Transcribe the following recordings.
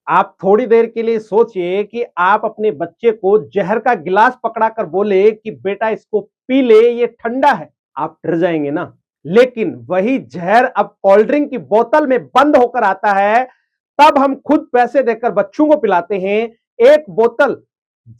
आप थोड़ी देर के लिए सोचिए कि आप अपने बच्चे को जहर का गिलास पकड़ाकर बोले कि बेटा इसको पी ले, ये ठंडा है। आप डर जाएंगे ना। लेकिन वही जहर अब कोल्ड ड्रिंक की बोतल में बंद होकर आता है, तब हम खुद पैसे देकर बच्चों को पिलाते हैं। एक बोतल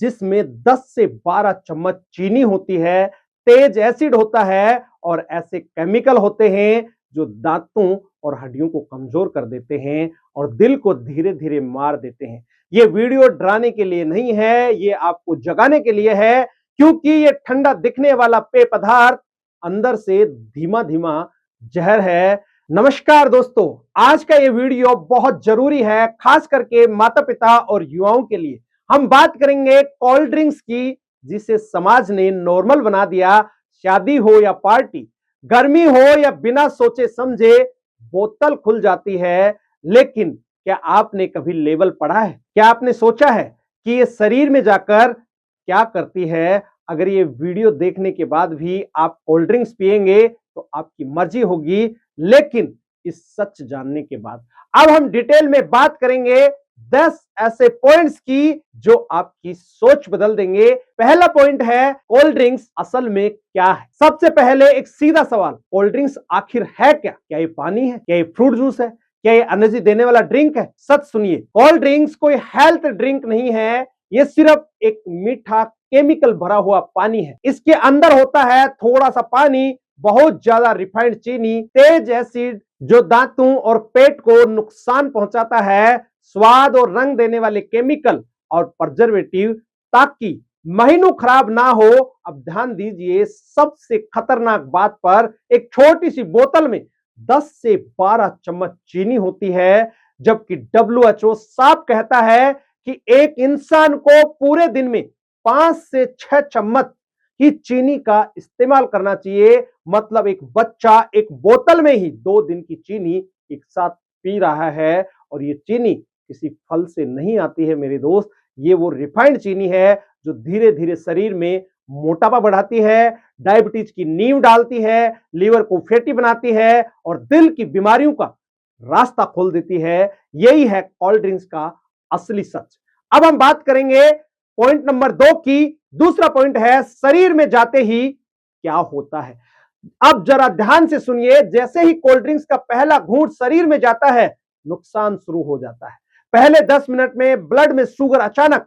जिसमें 10 से 12 चम्मच चीनी होती है, तेज एसिड होता है और ऐसे केमिकल होते हैं जो दांतों और हड्डियों को कमजोर कर देते हैं और दिल को धीरे धीरे मार देते हैं। ये वीडियो डराने के लिए नहीं है, ये आपको जगाने के लिए है, क्योंकि ये ठंडा दिखने वाला पेय पदार्थ अंदर से धीमा धीमा जहर है। नमस्कार दोस्तों, आज का ये वीडियो बहुत जरूरी है, खास करके माता पिता और युवाओं के लिए। हम बात करेंगे कोल्ड ड्रिंक्स की, जिसे समाज ने नॉर्मल बना दिया। शादी हो या पार्टी, गर्मी हो या बिना सोचे समझे बोतल खुल जाती है। लेकिन क्या आपने कभी लेबल पढ़ा है? क्या आपने सोचा है कि ये शरीर में जाकर क्या करती है? अगर ये वीडियो देखने के बाद भी आप कोल्ड ड्रिंक्स पिएंगे तो आपकी मर्जी होगी, लेकिन इस सच जानने के बाद अब हम डिटेल में बात करेंगे 10 ऐसे पॉइंट्स की जो आपकी सोच बदल देंगे। पहला पॉइंट है, कोल्ड ड्रिंक्स असल में क्या है। सबसे पहले एक सीधा सवाल, कोल्ड ड्रिंक्स आखिर है क्या? क्या ये पानी है? क्या ये फ्रूट जूस है? क्या ये एनर्जी देने वाला ड्रिंक है? सच सुनिए, कोल्ड ड्रिंक्स कोई हेल्थ ड्रिंक नहीं है, ये सिर्फ एक मीठा केमिकल भरा हुआ पानी है। इसके अंदर होता है थोड़ा सा पानी, बहुत ज्यादा रिफाइंड चीनी, तेज एसिड जो दांतों और पेट को नुकसान पहुंचाता है, स्वाद और रंग देने वाले केमिकल और प्रिजर्वेटिव, ताकि महीनों खराब ना हो। अब ध्यान दीजिए सबसे खतरनाक बात पर, एक छोटी सी बोतल में 10 से 12 चम्मच चीनी होती है, जबकि WHO साफ कहता है कि एक इंसान को पूरे दिन में 5 से 6 चम्मच ही चीनी का इस्तेमाल करना चाहिए। मतलब एक बच्चा एक बोतल में ही 2 दिन की चीनी एक साथ पी रहा है, और ये चीनी किसी फल से नहीं आती है मेरे दोस्त। ये वो रिफाइंड चीनी है जो धीरे धीरे शरीर में मोटापा बढ़ाती है, डायबिटीज की नींव डालती है, लीवर को फैटी बनाती है और दिल की बीमारियों का रास्ता खोल देती है। यही है कोल्ड ड्रिंक्स का असली सच। अब हम बात करेंगे पॉइंट नंबर 2 की। दूसरा पॉइंट है, शरीर में जाते ही क्या होता है। अब जरा ध्यान से सुनिए, जैसे ही कोल्ड ड्रिंक्स का पहला घूंट शरीर में जाता है, नुकसान शुरू हो जाता है। पहले 10 मिनट में ब्लड में शुगर अचानक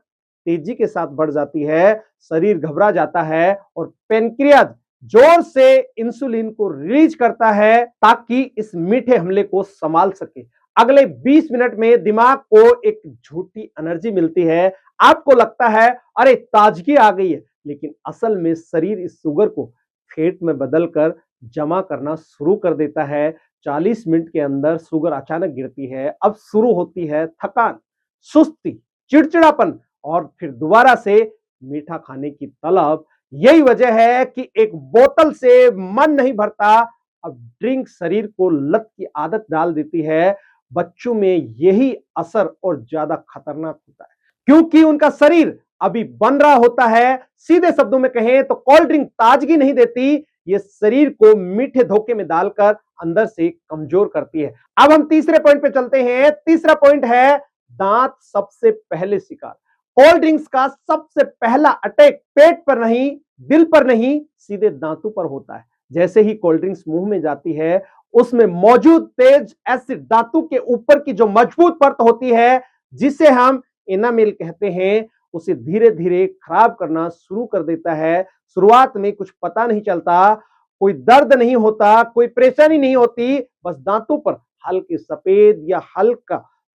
तेजी के साथ बढ़ जाती है, शरीर घबरा जाता है और पेनक्रियाज जोर से इंसुलिन को रिलीज करता है ताकि इस मीठे हमले को संभाल सके। अगले 20 मिनट में दिमाग को एक झूठी एनर्जी मिलती है। आपको लगता है अरे ताजगी आ गई है, लेकिन असल में शरीर इस शुगर को फैट में बदलकर जमा करना शुरू कर देता है। 40 मिनट के अंदर शुगर अचानक गिरती है। अब शुरू होती है थकान, सुस्ती, चिड़चिड़ापन और फिर दोबारा से मीठा खाने की तलब। यही वजह है कि एक बोतल से मन नहीं भरता। अब ड्रिंक शरीर को लत की आदत डाल देती है। बच्चों में यही असर और ज्यादा खतरनाक होता है, क्योंकि उनका शरीर अभी बन रहा होता है। सीधे शब्दों में कहें तो कोल्ड ड्रिंक ताजगी नहीं देती, ये शरीर को मीठे धोखे में डालकर अंदर से कमजोर करती है। अब हम तीसरे पॉइंट पे चलते हैं। तीसरा पॉइंट है, दांत सबसे पहले शिकार। कोल्ड ड्रिंक्स का सबसे पहला अटैक पेट पर नहीं, दिल पर नहीं, सीधे दांतों पर होता है। जैसे ही कोल्ड ड्रिंक्स मुंह में जाती है, उसमें मौजूद तेज एसिड दांतों के ऊपर की जो मजबूत परत होती है, जिसे हम एनामेल कहते हैं, उसे धीरे धीरे खराब करना शुरू कर देता है। शुरुआत में कुछ पता नहीं चलता, कोई दर्द नहीं होता, कोई परेशानी नहीं होती, बस दांतों पर हल्के सफेद या हल्का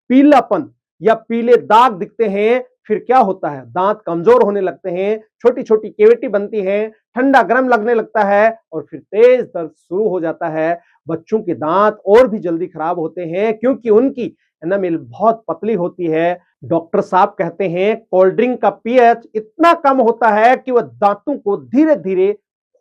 पीलापन या पीले दाग दिखते हैं। फिर क्या होता है, दांत कमजोर होने लगते हैं, छोटी छोटी कैविटी बनती है, ठंडा गर्म लगने लगता है और फिर तेज दर्द शुरू हो जाता है। बच्चों के दांत और भी जल्दी खराब होते हैं, क्योंकि उनकी एनामेल बहुत पतली होती है। डॉक्टर साहब कहते हैं कोल्ड ड्रिंक का पीएच इतना कम होता है कि वह दांतों को धीरे धीरे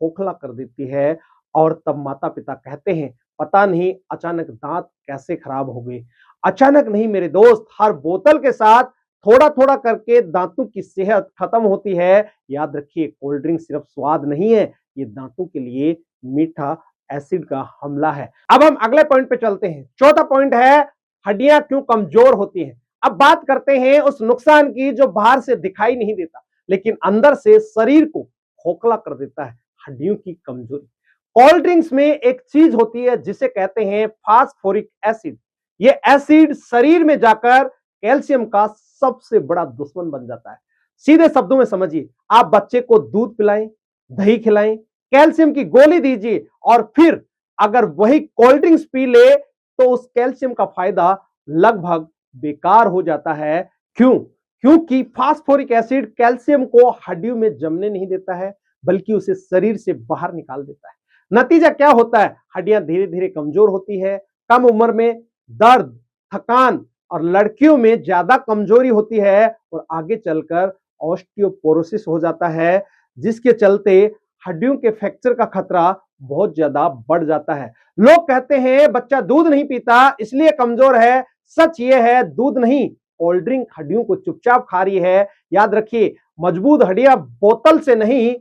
खोखला कर देती है। और तब माता पिता कहते हैं पता नहीं अचानक दांत कैसे खराब हो गए। अचानक नहीं मेरे दोस्त, हर बोतल के साथ थोड़ा थोड़ा करके दांतों की सेहत खत्म होती है। याद रखिए, कोल्ड ड्रिंक सिर्फ स्वाद नहीं है, ये दांतों के लिए मीठा एसिड का हमला है। अब हम अगले पॉइंट पे चलते हैं। चौथा पॉइंट है, हड्डियां क्यों कमजोर होती हैं। अब बात करते हैं उस नुकसान की जो बाहर से दिखाई नहीं देता लेकिन अंदर से शरीर को खोखला कर देता है, हड्डियों की कमजोरी। कोल्ड ड्रिंक्स में एक चीज होती है जिसे कहते हैं फास्फोरिक एसिड। ये एसिड शरीर में जाकर कैल्शियम का सबसे बड़ा दुश्मन बन जाता है। सीधे शब्दों में समझिए, आप बच्चे को दूध पिलाएं, दही खिलाएं, कैल्शियम की गोली दीजिए और फिर अगर वही कोल्ड ड्रिंक्स पी ले तो उस कैल्शियम का फायदा लगभग बेकार हो जाता है। क्यों? क्योंकि फास्फोरिक एसिड कैल्शियम को हड्डियों में जमने नहीं देता है बल्कि उसे शरीर से बाहर निकाल देता है। नतीजा क्या होता है? हड्डियां धीरे धीरे कमजोर होती है, कम उम्र में दर्द, थकान और लड़कियों में ज्यादा कमजोरी होती है और आगे चलकर ऑस्टियोपोरोसिस हो जाता है, जिसके चलते हड्डियों के फ्रैक्चर का खतरा बहुत ज्यादा बढ़ जाता है। लोग कहते हैं बच्चा दूध नहीं पीता इसलिए कमजोर है। सच ये है, दूध नहीं, कोल्ड ड्रिंक हड्डियों को चुपचाप खा रही है। याद रखिए, मजबूत हड्डियां बोतल से नहीं,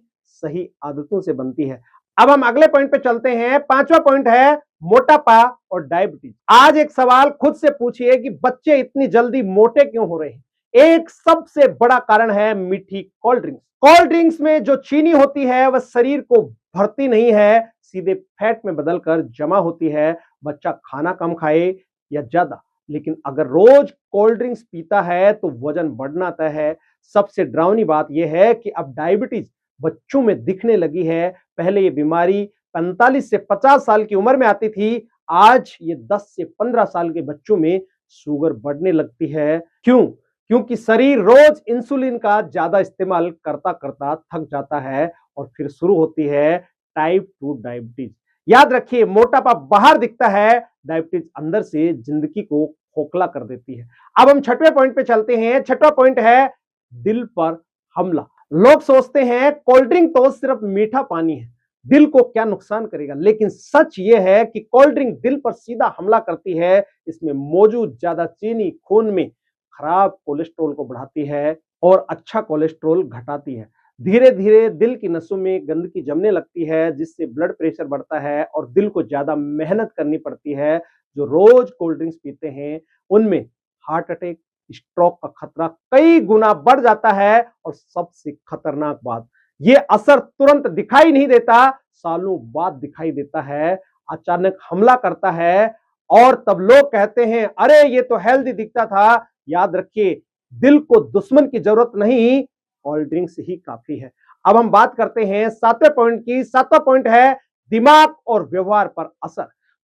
सही आदतों से बनती है। अब हम अगले पॉइंट पे चलते हैं। पांचवा पॉइंट है मोटापा और डायबिटीज। आज एक सवाल खुद से पूछिए कि बच्चे इतनी जल्दी मोटे क्यों हो रहे हैं? एक सबसे बड़ा कारण है मीठी कोल्ड ड्रिंक्स। कोल्ड ड्रिंक्स में जो चीनी होती है वह शरीर को भरती नहीं है, सीधे फैट में बदलकर जमा होती है। बच्चा खाना कम खाए या ज्यादा, लेकिन अगर रोज कोल्ड ड्रिंक्स पीता है तो वजन बढ़ना तय है। सबसे डरावनी बात यह है कि अब डायबिटीज बच्चों में दिखने लगी है। पहले ये बीमारी 45 से 50 साल की उम्र में आती थी, आज ये 10 से 15 साल के बच्चों में शुगर बढ़ने लगती है। क्यों? क्योंकि शरीर रोज इंसुलिन का ज्यादा इस्तेमाल करता करता थक जाता है और फिर शुरू होती है टाइप 2 डायबिटीज। याद रखिए, मोटापा बाहर दिखता है, डायबिटीज अंदर से जिंदगी को खोखला कर देती है। अब हम छठवें पॉइंट पे चलते हैं। छठवां पॉइंट है दिल पर हमला। लोग सोचते हैं कोल्ड ड्रिंक तो सिर्फ मीठा पानी है, दिल को क्या नुकसान करेगा, लेकिन सच यह है कि कोल्ड ड्रिंक दिल पर सीधा हमला करती है। इसमें मौजूद ज्यादा चीनी खून में खराब कोलेस्ट्रॉल को बढ़ाती है और अच्छा कोलेस्ट्रॉल घटाती है। धीरे धीरे दिल की नसों में गंदगी जमने लगती है, जिससे ब्लड प्रेशर बढ़ता है और दिल को ज्यादा मेहनत करनी पड़ती है। जो रोज कोल्ड ड्रिंक्स पीते हैं उनमें हार्ट अटैक, स्ट्रोक का खतरा कई गुना बढ़ जाता है। और सबसे खतरनाक बात, ये असर तुरंत दिखाई नहीं देता, सालों बाद दिखाई देता है, अचानक हमला करता है और तब लोग कहते हैं अरे ये तो हेल्दी दिखता था। याद रखिए, दिल को दुश्मन की जरूरत नहीं, कोल्ड ड्रिंक्स ही काफी है। अब हम बात करते हैं सातवें पॉइंट की। सातवां पॉइंट है दिमाग और व्यवहार पर असर।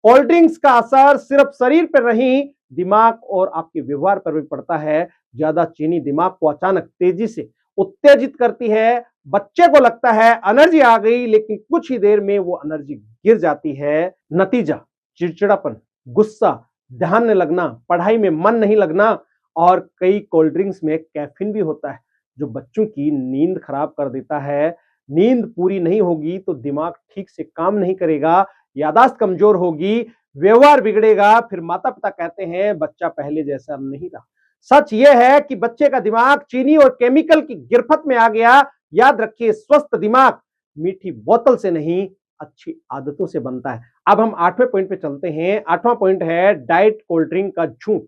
कोल्ड ड्रिंक्स का असर सिर्फ शरीर पर नहीं, दिमाग और आपके व्यवहार पर भी पड़ता है। ज्यादा चीनी दिमाग को अचानक तेजी से उत्तेजित करती है। बच्चे को लगता है एनर्जी आ गई, लेकिन कुछ ही देर में वो एनर्जी गिर जाती है। नतीजा चिड़चिड़ापन, गुस्सा, ध्यान न लगना, पढ़ाई में मन नहीं लगना। और कई कोल्ड ड्रिंक्स में कैफीन भी होता है जो बच्चों की नींद खराब कर देता है। नींद पूरी नहीं होगी तो दिमाग ठीक से काम नहीं करेगा, यादाश्त कमजोर होगी, व्यवहार बिगड़ेगा। फिर माता पिता कहते हैं बच्चा पहले जैसा नहीं रहा। सच यह है कि बच्चे का दिमाग चीनी और केमिकल की गिरफ्त में आ गया। याद रखिए, स्वस्थ दिमाग मीठी बोतल से नहीं, अच्छी आदतों से बनता है। अब हम आठवें पॉइंट पे चलते हैं। आठवां पॉइंट है डाइट कोल्ड ड्रिंक का झूठ।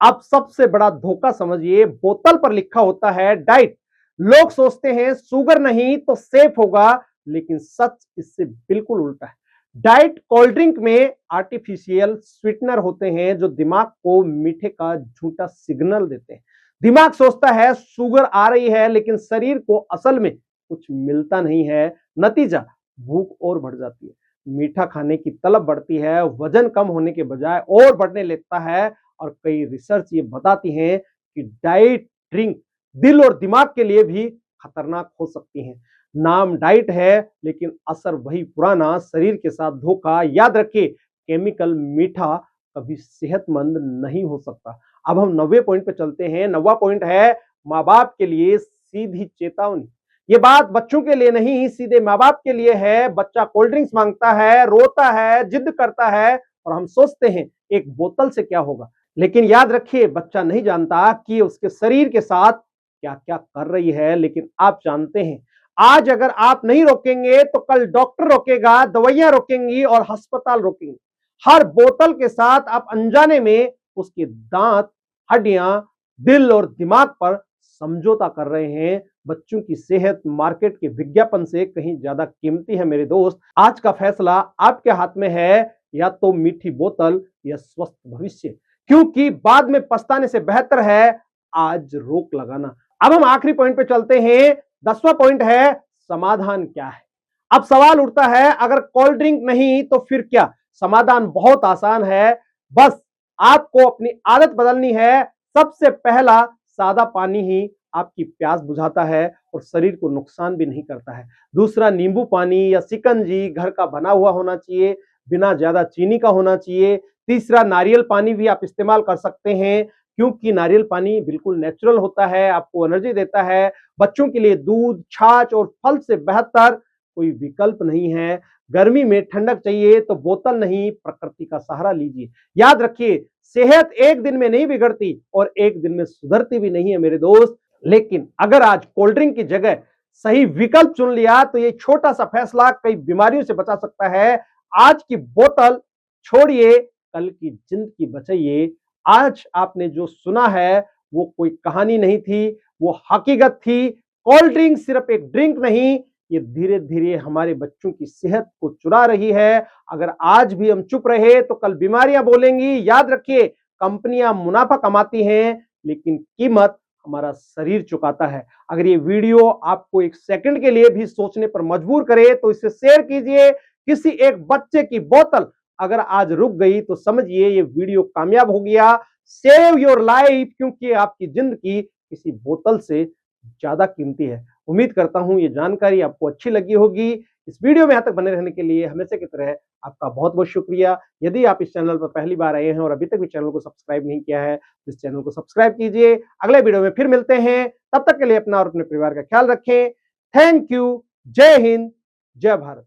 अब सबसे बड़ा धोखा समझिए, बोतल पर लिखा होता है डाइट। लोग सोचते हैं शुगर नहीं तो सेफ होगा, लेकिन सच इससे बिल्कुल उल्टा है। डाइट कोल्ड ड्रिंक में आर्टिफिशियल स्वीटनर होते हैं जो दिमाग को मीठे का झूठा सिग्नल देते हैं। दिमाग सोचता है शुगर आ रही है, लेकिन शरीर को असल में कुछ मिलता नहीं है। नतीजा भूख और बढ़ जाती है, मीठा खाने की तलब बढ़ती है, वजन कम होने के बजाय और बढ़ने लगता है। और कई रिसर्च ये बताती हैं कि डाइट ड्रिंक दिल और दिमाग के लिए भी खतरनाक हो सकती हैं। नाम डाइट है लेकिन असर वही पुराना, शरीर के साथ धोखा। याद रखिए, केमिकल मीठा कभी सेहतमंद नहीं हो सकता। अब हम 9वें पॉइंट पे चलते हैं। 9वां पॉइंट है माँ बाप के लिए सीधी चेतावनी। ये बात बच्चों के लिए नहीं, सीधे माँ बाप के लिए है। बच्चा कोल्ड ड्रिंक्स मांगता है, रोता है, जिद करता है और हम सोचते हैं एक बोतल से क्या होगा। लेकिन याद रखिए, बच्चा नहीं जानता कि उसके शरीर के साथ क्या क्या कर रही है, लेकिन आप जानते हैं। आज अगर आप नहीं रोकेंगे तो कल डॉक्टर रोकेगा, दवाइयां रोकेंगी और अस्पताल रोकेंगे। हर बोतल के साथ आप अनजाने में उसके दांत, हड्डियां, दिल और दिमाग पर समझौता कर रहे हैं। बच्चों की सेहत मार्केट के विज्ञापन से कहीं ज्यादा कीमती है मेरे दोस्त। आज का फैसला आपके हाथ में है, या तो मीठी बोतल या स्वस्थ भविष्य, क्योंकि बाद में पछताने से बेहतर है आज रोक लगाना। अब हम आखिरी पॉइंट पे चलते हैं। 10वां पॉइंट है समाधान क्या है। अब सवाल उठता है, अगर कोल्ड ड्रिंक नहीं तो फिर क्या? समाधान बहुत आसान है, बस आपको अपनी आदत बदलनी है। सबसे पहला, सादा पानी ही आपकी प्यास बुझाता है और शरीर को नुकसान भी नहीं करता है। दूसरा, नींबू पानी या शिकंजी घर का बना हुआ होना चाहिए, बिना ज्यादा चीनी का होना चाहिए। तीसरा, नारियल पानी भी आप इस्तेमाल कर सकते हैं, क्योंकि नारियल पानी बिल्कुल नेचुरल होता है, आपको एनर्जी देता है। बच्चों के लिए दूध, छाछ और फल से बेहतर कोई विकल्प नहीं है। गर्मी में ठंडक चाहिए तो बोतल नहीं, प्रकृति का सहारा लीजिए। याद रखिए, सेहत एक दिन में नहीं बिगड़ती और एक दिन में सुधरती भी नहीं है मेरे दोस्त। लेकिन अगर आज कोल्ड ड्रिंक की जगह सही विकल्प चुन लिया तो ये छोटा सा फैसला कई बीमारियों से बचा सकता है। आज की बोतल छोड़िए, कल की जिंदगी बचाइए। आज आपने जो सुना है वो कोई कहानी नहीं थी, वो हकीकत थी। कोल्ड ड्रिंक सिर्फ एक ड्रिंक नहीं, ये धीरे धीरे हमारे बच्चों की सेहत को चुरा रही है। अगर आज भी हम चुप रहे तो कल बीमारियां बोलेंगी। याद रखिए, कंपनियां मुनाफा कमाती हैं, लेकिन कीमत हमारा शरीर चुकाता है। अगर ये वीडियो आपको एक सेकंड के लिए भी सोचने पर मजबूर करे तो इसे शेयर कीजिए। किसी एक बच्चे की बोतल अगर आज रुक गई तो समझिए ये वीडियो कामयाब हो गया। सेव योर लाइफ, क्योंकि आपकी जिंदगी किसी बोतल से ज्यादा कीमती है। उम्मीद करता हूं ये जानकारी आपको अच्छी लगी होगी। इस वीडियो में यहां तक बने रहने के लिए हमेशा की तरह आपका बहुत बहुत शुक्रिया। यदि आप इस चैनल पर पहली बार आए हैं और अभी तक भी चैनल को सब्सक्राइब नहीं किया है तो इस चैनल को सब्सक्राइब कीजिए। अगले वीडियो में फिर मिलते हैं, तब तक के लिए अपना और अपने परिवार का ख्याल रखें। Thank you. जय हिंद, जय भारत।